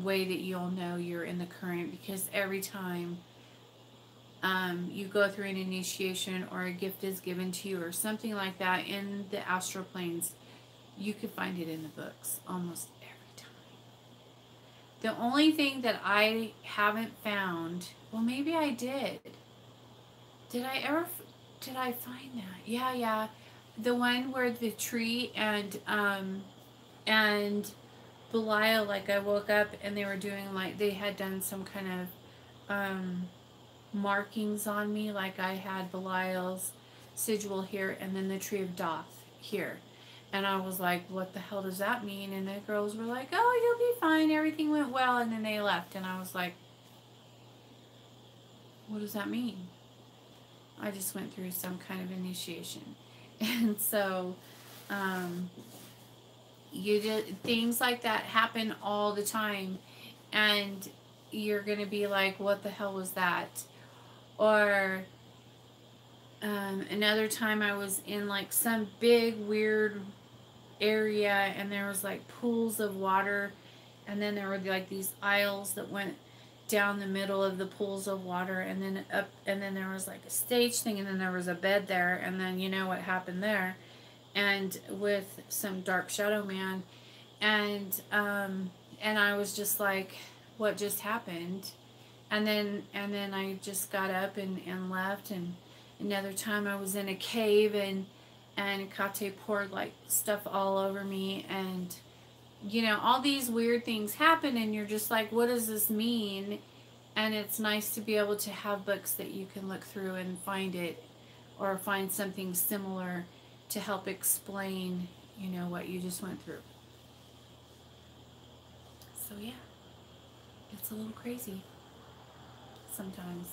way that you'll know you're in the current, because every time you go through an initiation or a gift is given to you or something like that in the astral planes, you could find it in the books almost every time. The only thing that I haven't found, well, maybe I did. Did I find that? Yeah. The one where the tree and Belial, like I woke up and they were doing like, they had done some kind of markings on me, like I had Belial's sigil here and then the tree of Doth here. And I was like, what the hell does that mean? And the girls were like, oh, you'll be fine, everything went well. And then they left and I was like, what does that mean? I just went through some kind of initiation. And so things like that happen all the time, and you're gonna be like, what the hell was that? Or another time I was in like some big weird area and there was like pools of water, and then there were like these aisles that went down the middle of the pools of water, and then up, and then there was like a stage thing, and then there was a bed there, and then you know what happened there, and with some dark shadow man, and I was just like, what just happened? And then I just got up and left. And another time I was in a cave and Kate poured like stuff all over me, and you know, all these weird things happen, and you're just like, what does this mean? And it's nice to be able to have books that you can look through and find it, or find something similar to help explain, you know, what you just went through. So yeah, it's a little crazy sometimes.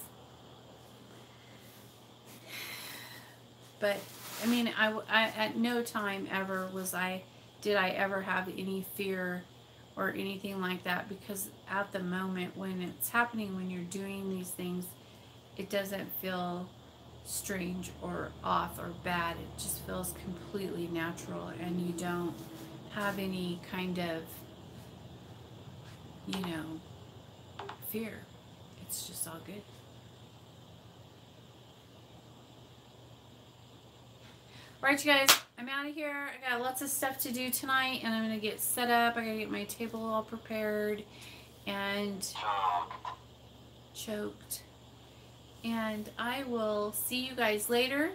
But I mean, I at no time ever did I ever have any fear or anything like that, because at the moment when it's happening, when you're doing these things, it doesn't feel strange or off or bad. It just feels completely natural, and you don't have any kind of, you know, fear. It's just all good. Alright, you guys, I'm out of here. I got lots of stuff to do tonight, and I'm going to get set up. I got to get my table all prepared and choked. And I will see you guys later.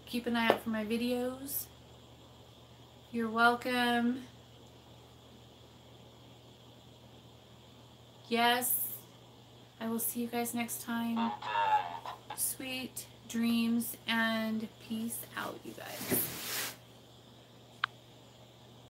Keep an eye out for my videos. You're welcome. Yes. I will see you guys next time. Sweet dreams and peace out, you guys.